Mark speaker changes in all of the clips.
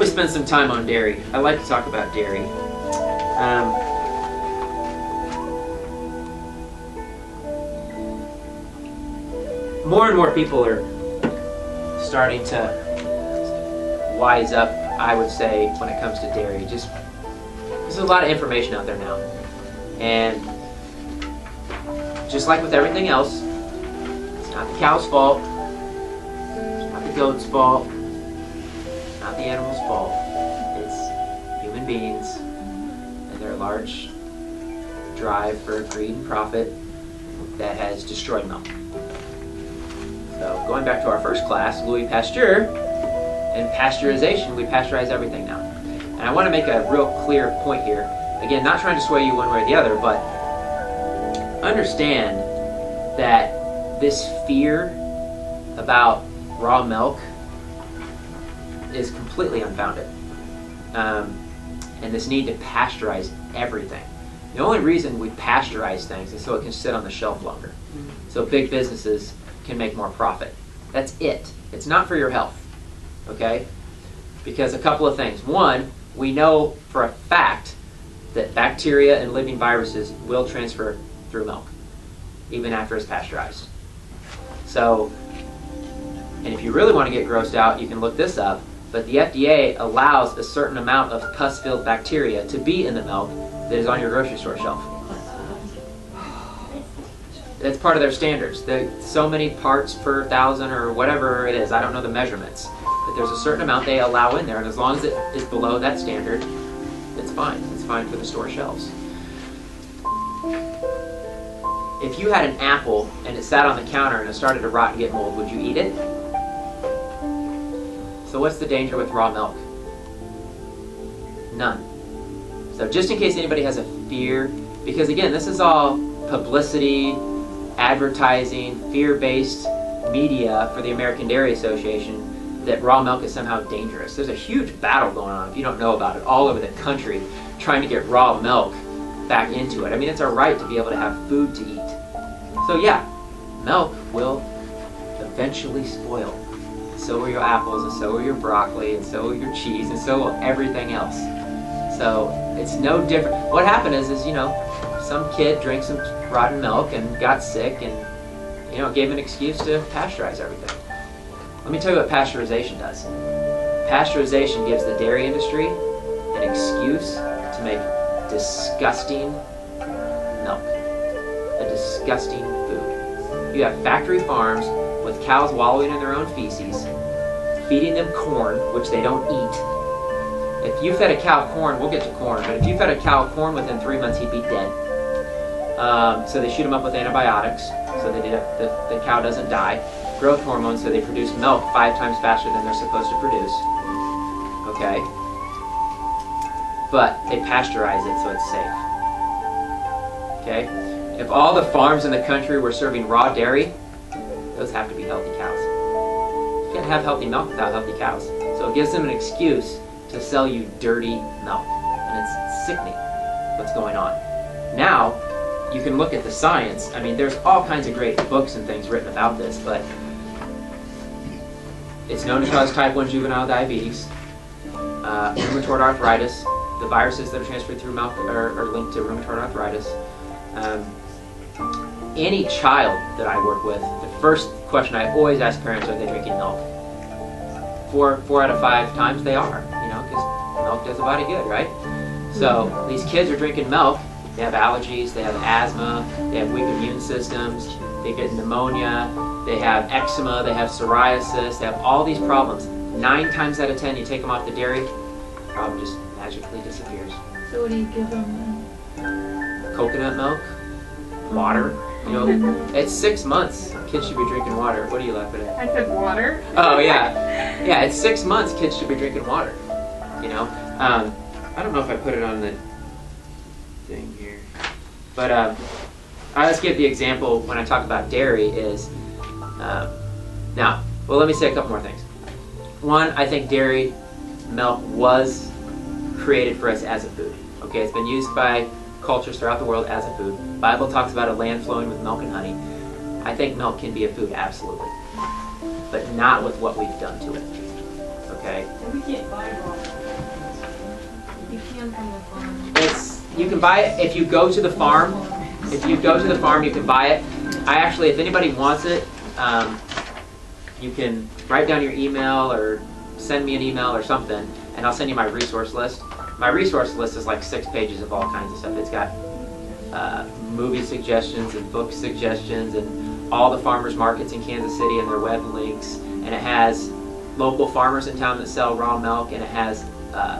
Speaker 1: we spend some time on dairy? I like to talk about dairy. More and more people are starting to wise up, I would say, when it comes to dairy. Just there's a lot of information out there now, and just like with everything else, it's not the cow's fault, it's not the goat's fault, it's not the animal's fault. It's human beings and their large drive for greed and profit that has destroyed milk. So going back to our first class, Louis Pasteur, in pasteurization, we pasteurize everything now. And I want to make a real clear point here. Again, not trying to sway you one way or the other, but understand that this fear about raw milk is completely unfounded. And this need to pasteurize everything. The only reason we pasteurize things is so it can sit on the shelf longer. So big businesses can make more profit. That's it. It's not for your health, okay? Because a couple of things. One, we know for a fact that bacteria and living viruses will transfer through milk, even after it's pasteurized. So, and if you really want to get grossed out, you can look this up, but the FDA allows a certain amount of pus-filled bacteria to be in the milk that is on your grocery store shelf. That's part of their standards. So many parts per thousand or whatever it is. I don't know the measurements. But there's a certain amount they allow in there, and as long as it is below that standard, it's fine. It's fine for the store shelves. If you had an apple and it sat on the counter and it started to rot and get mold, would you eat it? So what's the danger with raw milk? None. So just in case anybody has a fear, because again, this is all publicity, advertising, fear-based media for the American Dairy Association, that raw milk is somehow dangerous. There's a huge battle going on, if you don't know about it, all over the country trying to get raw milk back into it. I mean, it's our right to be able to have food to eat. So yeah, milk will eventually spoil. So will your apples, and so will your broccoli, and so will your cheese, and so will everything else. So it's no different. What happened is you know, some kid drank some rotten milk and got sick, and you know, gave an excuse to pasteurize everything. Let me tell you what pasteurization does. Pasteurization gives the dairy industry an excuse to make disgusting milk, a disgusting food. You have factory farms with cows wallowing in their own feces, feeding them corn, which they don't eat. If you fed a cow corn, we'll get to corn, but if you fed a cow corn within 3 months, he'd be dead. So they shoot them up with antibiotics so that the cow doesn't die. Growth hormones, so they produce milk 5 times faster than they're supposed to produce. Okay? But they pasteurize it so it's safe. Okay? If all the farms in the country were serving raw dairy, those have to be healthy cows. You can't have healthy milk without healthy cows. So it gives them an excuse to sell you dirty milk. And it's sickening what's going on. Now, you can look at the science. I mean, there's all kinds of great books and things written about this, but it's known to cause type 1 juvenile diabetes, rheumatoid arthritis. The viruses that are transferred through milk are linked to rheumatoid arthritis. Any child that I work with, the first question I always ask parents, are they drinking milk? 4 out of 5 times they are, you know, because milk does the body good, right? So these kids are drinking milk. They have allergies, they have asthma, they have weak immune systems, they get pneumonia, they have eczema, they have psoriasis, they have all these problems. 9 times out of 10, you take them off the dairy, the problem just magically disappears.
Speaker 2: So what do you give them then?
Speaker 1: Coconut milk, water. You know, at 6 months, kids should be drinking water. What are you laughing at?
Speaker 2: I said water.
Speaker 1: Oh yeah, yeah. At 6 months, kids should be drinking water. You know, I don't know if I put it on the thing here, but I just give the example when I talk about dairy is now. Well, let me say a couple more things. One, I think dairy milk was created for us as a food. Okay, it's been used by cultures throughout the world as a food. The Bible talks about a land flowing with milk and honey. I think milk can be a food, absolutely, but not with what we've done to it. Okay.
Speaker 3: We can't buy raw milk.
Speaker 2: You can from the farm.
Speaker 1: You can buy it if you go to the farm. If you go to the farm, you can buy it. If anybody wants it, you can write down your email or send me an email or something, and I'll send you my resource list. My resource list is like 6 pages of all kinds of stuff. It's got movie suggestions and book suggestions and all the farmers markets in Kansas City and their web links, and it has local farmers in town that sell raw milk, and it has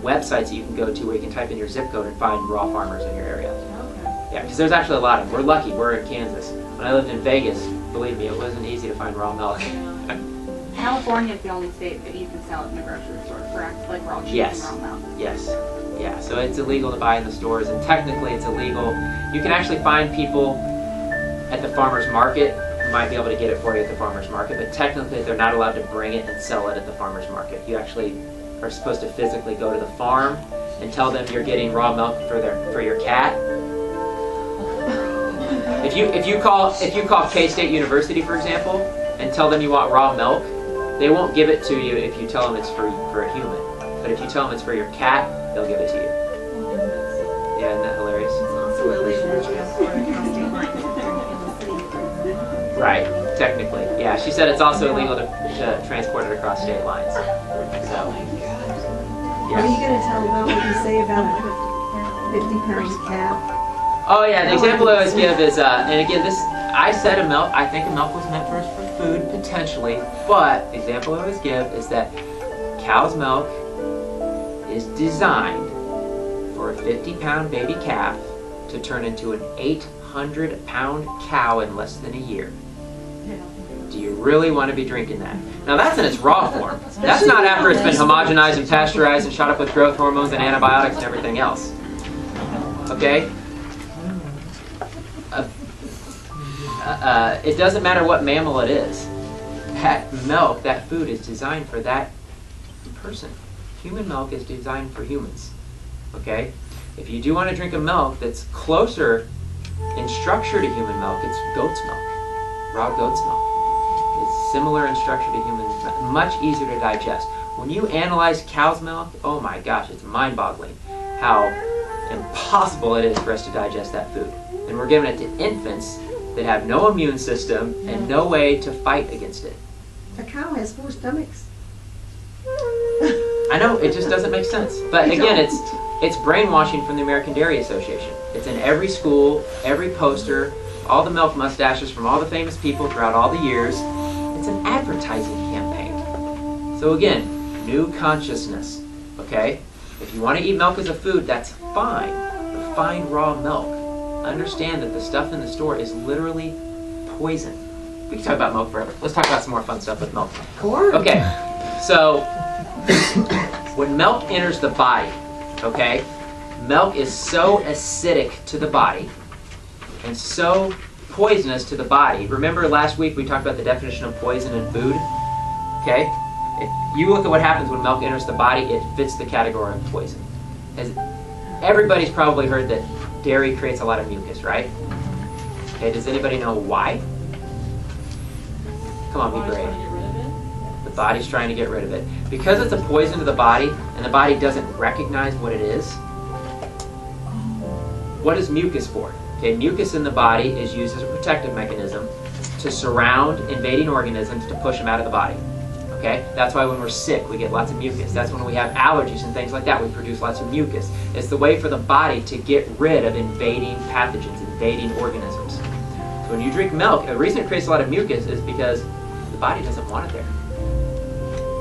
Speaker 1: websites that you can go to where you can type in your zip code and find raw farmers in your area.
Speaker 2: Okay.
Speaker 1: Yeah, because there's actually a lot of them. We're lucky, we're in Kansas. When I lived in Vegas, believe me, it wasn't easy to find raw milk.
Speaker 4: California is the only state that you can sell it in the grocery store, correct? Like raw cheese
Speaker 1: Yes.
Speaker 4: and raw milk.
Speaker 1: Yes. Yeah, so it's illegal to buy in the stores, and technically it's illegal. You can actually find people at the farmer's market who might be able to get it for you at the farmer's market, but technically they're not allowed to bring it and sell it at the farmer's market. You actually are supposed to physically go to the farm and tell them you're getting raw milk for your cat. If you call K-State University, for example, and tell them you want raw milk, they won't give it to you if you tell them it's for a human. But if you tell them it's for your cat, they'll give it to you. Yeah, isn't that hilarious?
Speaker 2: It's also illegal to transport across state lines if you're in the city.
Speaker 1: Right, technically. Yeah, she said it's also illegal to transport it across state lines. So,
Speaker 5: What are you
Speaker 1: yeah.
Speaker 5: going to tell them about what you say about a 50-pound calf?
Speaker 1: Oh yeah, the example I always give is, and again, I said I think a milk was meant for food, potentially, but the example I always give is that cow's milk is designed for a 50-pound baby calf to turn into an 800-pound cow in less than a year. Do you really want to be drinking that? Now that's in its raw form. That's not after it's been homogenized and pasteurized and shot up with growth hormones and antibiotics and everything else. Okay? It doesn't matter what mammal it is. That milk, that food is designed for that person. Human milk is designed for humans. Okay? If you do want to drink a milk that's closer in structure to human milk, it's goat's milk. Raw goat's milk. It's similar in structure to human milk. Much easier to digest. When you analyze cow's milk, oh my gosh, it's mind-boggling how impossible it is for us to digest that food. And we're giving it to infants that have no immune system and no way to fight against it.
Speaker 5: A cow has 4 stomachs.
Speaker 1: I know, it just doesn't make sense. But again, it's brainwashing from the American Dairy Association. It's in every school, every poster, all the milk mustaches from all the famous people throughout all the years. It's an advertising campaign. So again, new consciousness, okay? If you want to eat milk as a food, that's fine. But find raw milk. Understand that the stuff in the store is literally poison. We can talk about milk forever. Let's talk about some more fun stuff with milk.
Speaker 5: Corn.
Speaker 1: Okay, so when milk enters the body, okay, milk is so acidic to the body and so poisonous to the body. Remember last week we talked about the definition of poison in food? Okay? If you look at what happens when milk enters the body, it fits the category of poison. Everybody's probably heard that dairy creates a lot of mucus, right? Okay, does anybody know why? Come on, be brave. The body's trying to get rid of it. Because it's a poison to the body, and the body doesn't recognize what it is, what is mucus for? Okay, mucus in the body is used as a protective mechanism to surround invading organisms to push them out of the body. Okay, that's why when we're sick, we get lots of mucus. That's when we have allergies and things like that, we produce lots of mucus. It's the way for the body to get rid of invading pathogens, invading organisms. So when you drink milk, the reason it creates a lot of mucus is because the body doesn't want it there.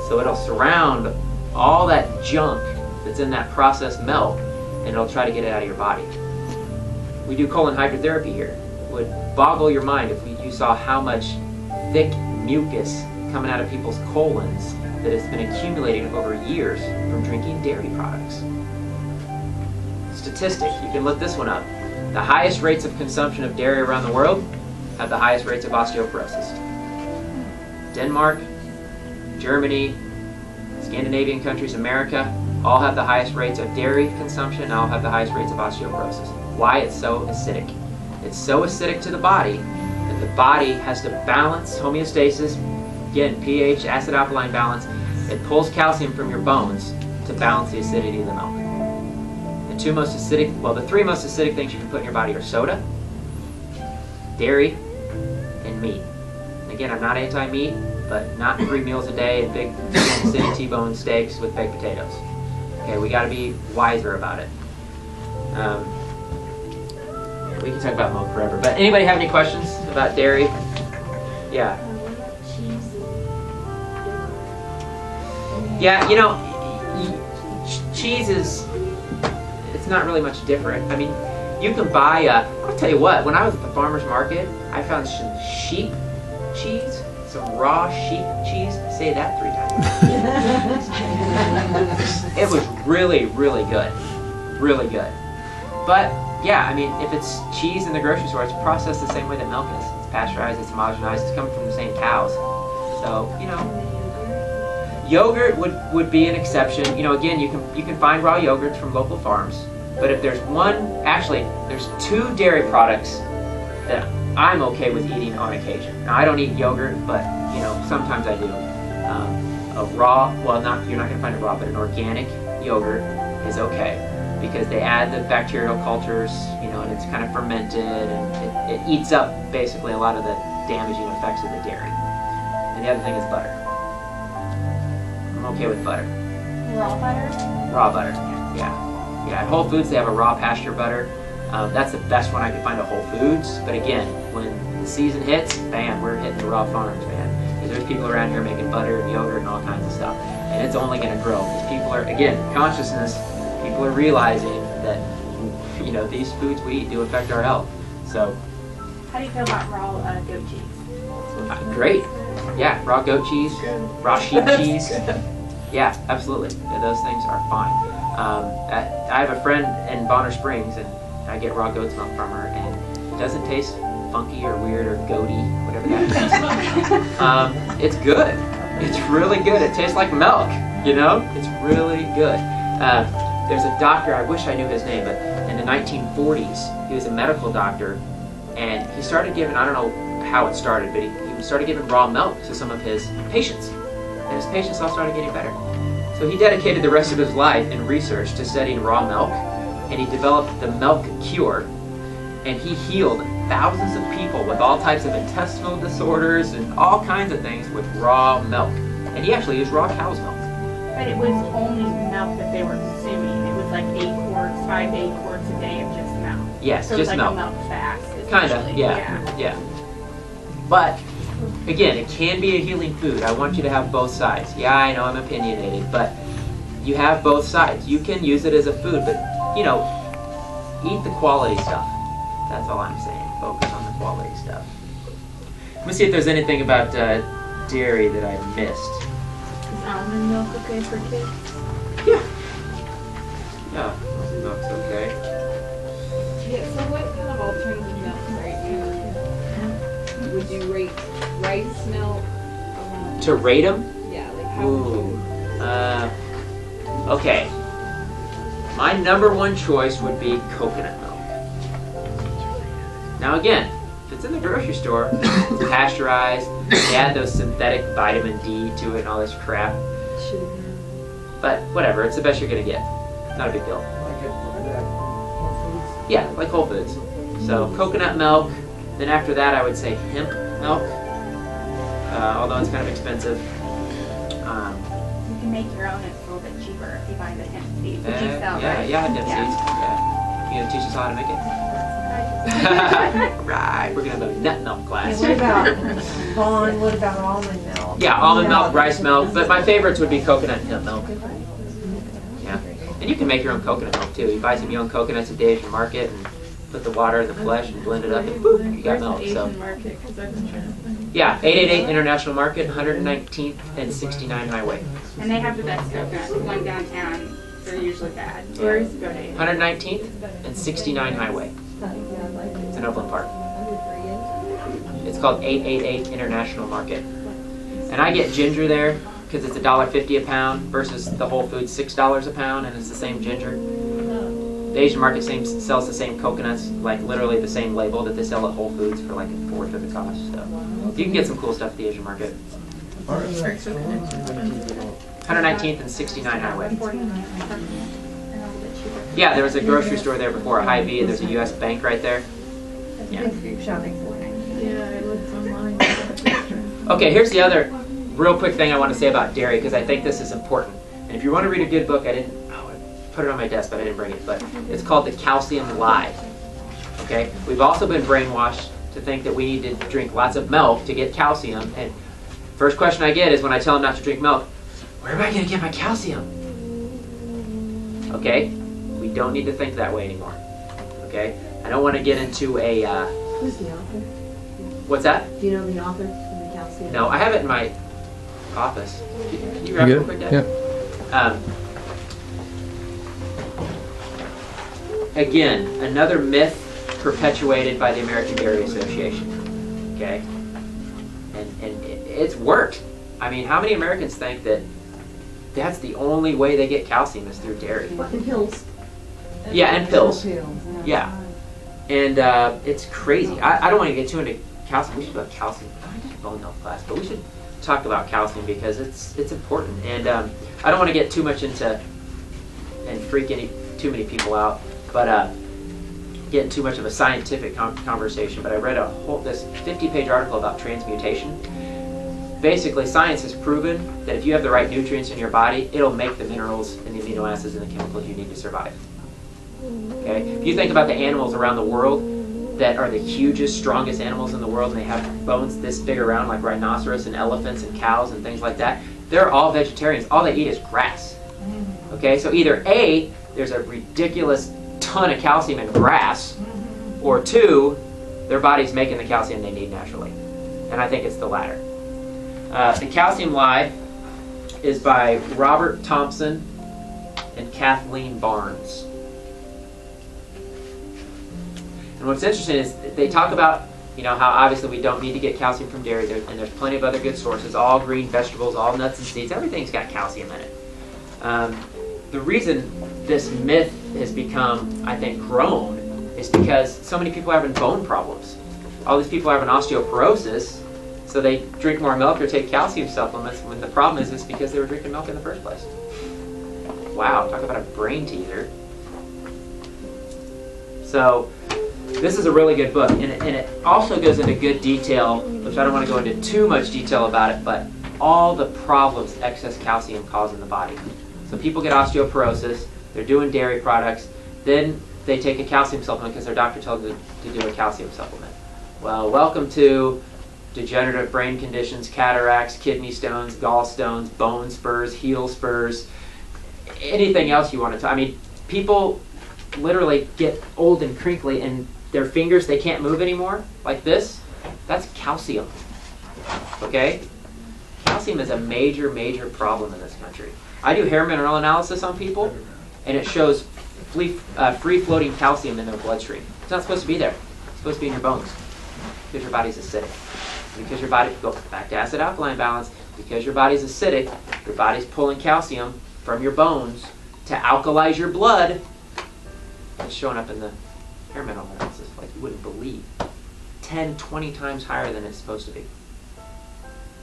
Speaker 1: So it'll surround all that junk that's in that processed milk, and it'll try to get it out of your body. We do colon hydrotherapy here. It would boggle your mind if you saw how much thick mucus coming out of people's colons that has been accumulating over years from drinking dairy products. Statistic, you can look this one up. The highest rates of consumption of dairy around the world have the highest rates of osteoporosis. Denmark, Germany, Scandinavian countries, America, all have the highest rates of dairy consumption and all have the highest rates of osteoporosis. Why? It's so acidic. It's so acidic to the body that the body has to balance homeostasis, again, pH, acid-alkaline balance, It pulls calcium from your bones to balance the acidity of the milk. The three most acidic things you can put in your body are soda, dairy, and meat. And again, I'm not anti-meat, but not 3 meals a day and big city T-bone steaks with baked potatoes. Okay, we got to be wiser about it. We can talk about milk forever. But anybody have any questions about dairy? Yeah. Yeah, you know, cheese it's not really much different. I mean, you can buy I'll tell you what, when I was at the farmer's market, I found some sheep cheese, some raw sheep cheese. Say that 3 times. It was really, really good. Really good. But, yeah, I mean, if it's cheese in the grocery store, it's processed the same way that milk is. It's pasteurized, it's homogenized, it's coming from the same cows. So, you know, yogurt would be an exception. You know, again, you can find raw yogurts from local farms. But if there's there's 2 dairy products that I'm okay with eating on occasion. Now, I don't eat yogurt, but, you know, sometimes I do. You're not going to find it raw, but an organic yogurt is okay, because they add the bacterial cultures, you know, and it's kind of fermented, and it eats up basically a lot of the damaging effects of the dairy. And the other thing is butter. I'm okay with butter.
Speaker 4: Raw butter?
Speaker 1: Raw butter, yeah. Yeah, at Whole Foods they have a raw pasture butter. That's the best one I could find at Whole Foods. But again, when the season hits, bam, we're hitting the raw farms, man. Because there's people around here making butter and yogurt and all kinds of stuff. And it's only going to grow. Because people are, again, consciousness, people are realizing that, you know, these foods we eat do affect our health. So,
Speaker 4: How do you feel about raw goat cheese?
Speaker 1: Great. Yeah, raw goat cheese, raw sheep cheese. Yeah, absolutely. Yeah, those things are fine. I have a friend in Bonner Springs, and I get raw goat's milk from her, and it doesn't taste funky or weird or goaty, whatever that is. It's good. It's really good. It tastes like milk, you know? It's really good. There's a doctor, I wish I knew his name, but in the 1940s, he was a medical doctor, and he started giving, I don't know how it started, but he started giving raw milk to some of his patients. And his patients all started getting better. So he dedicated the rest of his life in research to studying raw milk, and he developed the milk cure, and he healed thousands of people with all types of intestinal disorders and all kinds of things with raw milk. And he actually used raw cow's milk.
Speaker 4: But it was only milk that they were consuming. It was like 5 to 8 quarts a day of just milk.
Speaker 1: Yes,
Speaker 4: so
Speaker 1: just
Speaker 4: it was like
Speaker 1: milk.
Speaker 4: a milk fast.
Speaker 1: Kind of,
Speaker 4: essentially.
Speaker 1: yeah. But, again, it can be a healing food. I want you to have both sides. Yeah, I know I'm opinionated, but you have both sides. You can use it as a food, but, you know, eat the quality stuff. That's all I'm saying. Focus on the quality stuff. Let me see if there's anything about dairy that I missed.
Speaker 5: Is almond milk okay for kids?
Speaker 1: Yeah. Yeah, almond milk's okay.
Speaker 3: Yeah, so what kind of alternative milk right now would you rate rice milk?
Speaker 1: To rate them?
Speaker 3: Yeah, like how would
Speaker 1: Ooh.
Speaker 3: you?
Speaker 1: Okay. My number 1 choice would be coconut milk. Now again, if it's in the grocery store, it's pasteurized, they add those synthetic vitamin D to it and all this crap. But whatever, it's the best you're gonna get. Not a big deal. Yeah, like Whole Foods. So coconut milk, then after that I would say hemp milk, although it's kind of expensive.
Speaker 4: You can make your own. It's a little bit cheaper if you buy the hemp seeds. Which you sell,
Speaker 1: Yeah,
Speaker 4: right?
Speaker 1: hemp seeds. Yeah. You gonna teach us how to make it? Right, we're gonna have a nut milk class.
Speaker 5: What about Vaughn? What about almond milk?
Speaker 1: Yeah, almond milk, rice milk, but my favorites would be coconut and hemp milk. Yeah, and you can make your own coconut milk too. You buy some young coconuts at the Asian market and put the water in the flesh and blend it up, and boop, you got milk. So, yeah, 888 International Market, 119th and 69 Highway.
Speaker 4: And they have the best coconuts. The one downtown, they're usually bad.
Speaker 1: Yeah.
Speaker 4: Where is it go to?
Speaker 1: 119th and 69 Highway. It's in Overland Park. It's called 888 International Market. And I get ginger there because it's $1.50 a pound versus the Whole Foods $6 a pound, and it's the same ginger. The Asian market sells the same coconuts, like literally the same label that they sell at Whole Foods for like 1/4 of the cost. So you can get some cool stuff at the Asian market. 119th and 69 Highway.
Speaker 2: 49 and a little bit cheaper.
Speaker 1: Yeah, there was a grocery store there before, a Hy-Vee, and there's a U.S. Bank right there. Yeah.
Speaker 2: Big group shopping for
Speaker 3: Yeah, I looked online.
Speaker 1: Okay, here's the other real quick thing I want to say about dairy, because I think this is important. And if you want to read a good book, I put it on my desk, but I didn't bring it. But it's called The Calcium Lie. Okay, we've also been brainwashed to think that we need to drink lots of milk to get calcium. And first question I get is when I tell them not to drink milk, where am I going to get my calcium? Okay, we don't need to think that way anymore. Okay, I don't want to get into a.
Speaker 5: Who's the author?
Speaker 1: What's that?
Speaker 5: Do you know the author of the calcium?
Speaker 1: No, I have it in my office. Can you grab it real quick, Dad?
Speaker 6: Yeah.
Speaker 1: Again, another myth perpetuated by the American Dairy Association. Okay, and it's worked. I mean, how many Americans think that that's the only way they get calcium is through dairy?
Speaker 5: And pills.
Speaker 1: Yeah, and pills.
Speaker 5: Pills,
Speaker 1: Yeah, and it's crazy. I don't want to get too into calcium. We should do a calcium. I did a bone health class, but we should talk about calcium because it's important. And I don't want to get too much into and freak too many people out, but getting too much of a scientific conversation. But I read this 50-page article about transmutation. Basically, science has proven that if you have the right nutrients in your body, it'll make the minerals and the amino acids and the chemicals you need to survive. Okay? If you think about the animals around the world that are the hugest, strongest animals in the world, and they have bones this big around, like rhinoceros and elephants and cows and things like that, they're all vegetarians. All they eat is grass. Okay? So either A, there's a ridiculous ton of calcium in grass, or 2, their body's making the calcium they need naturally. And I think it's the latter. The Calcium Lie is by Robert Thompson and Kathleen Barnes. And what's interesting is they talk about, how obviously we don't need to get calcium from dairy, and there's plenty of other good sources, all green vegetables, all nuts and seeds, everything's got calcium in it. The reason this myth has become, I think, grown is because so many people are having bone problems. All these people are having osteoporosis, so they drink more milk or take calcium supplements when the problem is it's because they were drinking milk in the first place. Wow, talk about a brain teaser. So this is a really good book, and it also goes into good detail, which I don't want to go into too much detail about it, but all the problems excess calcium causes in the body. So people get osteoporosis, they're doing dairy products, then they take a calcium supplement because their doctor told them to do a calcium supplement. Well, welcome to degenerative brain conditions, cataracts, kidney stones, gallstones, bone spurs, heel spurs, anything else you want to talk. I mean, people literally get old and crinkly and their fingers, they can't move anymore, like this. That's calcium, okay? Calcium is a major, major problem in this country. I do hair mineral analysis on people, and it shows free-floating calcium in their bloodstream. It's not supposed to be there. It's supposed to be in your bones because your body's acidic. Because your body, go back to acid-alkaline balance, because your body's acidic, your body's pulling calcium from your bones to alkalize your blood. It's showing up in the hair mineral analysis like you wouldn't believe. 10, 20 times higher than it's supposed to be.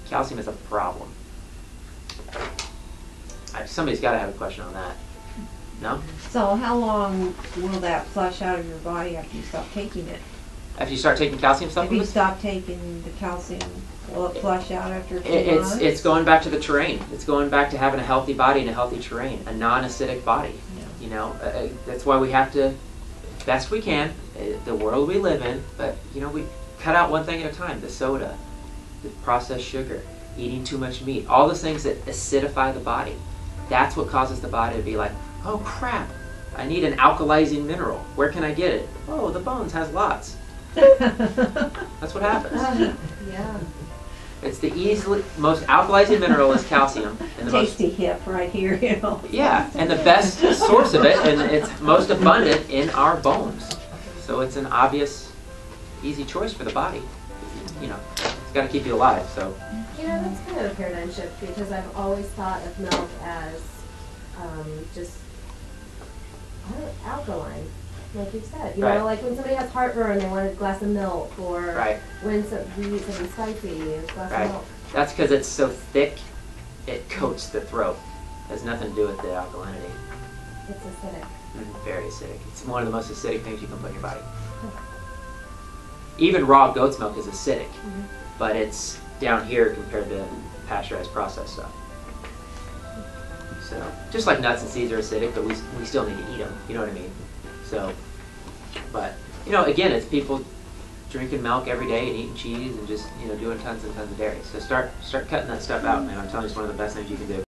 Speaker 1: Calcium is a problem. Somebody's got to have a question on that. No?
Speaker 7: So how long will that flush out of your body after you stop taking it?
Speaker 1: After you start taking calcium
Speaker 7: If you
Speaker 1: supplements?
Speaker 7: stop taking the calcium, will it flush out after 2 months?
Speaker 1: It's going back to the terrain. It's going back to having a healthy body and a healthy terrain, a non-acidic body. That's why we have to, best we can, the world we live in, but we cut out one thing at a time. The soda, the processed sugar, eating too much meat, all the things that acidify the body. That's what causes the body to be like, oh crap, I need an alkalizing mineral. Where can I get it? Oh, the bones has lots. That's what happens.
Speaker 7: Yeah.
Speaker 1: It's the most alkalizing mineral is calcium. And the
Speaker 7: Tasty hip right here,
Speaker 1: Yeah, and the best source of it, and it's most abundant in our bones. So it's an obvious, easy choice for the body. It's got to keep you alive. So.
Speaker 8: That's kind of a paradigm shift because I've always thought of milk as just alkaline, like you said.
Speaker 1: Right.
Speaker 8: Like when somebody has heartburn, they want a glass of milk, or
Speaker 1: Right.
Speaker 8: when you eat something spicy, a glass
Speaker 1: Right.
Speaker 8: of milk.
Speaker 1: That's because it's so thick, it coats the throat. It has nothing to do with the alkalinity.
Speaker 8: It's acidic.
Speaker 1: Very acidic. It's one of the most acidic things you can put in your body. Even raw goat's milk is acidic, but it's down here compared to pasteurized processed stuff. So, just like nuts and seeds are acidic, but we still need to eat them. You know what I mean? So, but, you know, again, it's people drinking milk every day and eating cheese and just, you know, doing tons and tons of dairy. So start cutting that stuff out, man. I'm telling you, it's one of the best things you can do.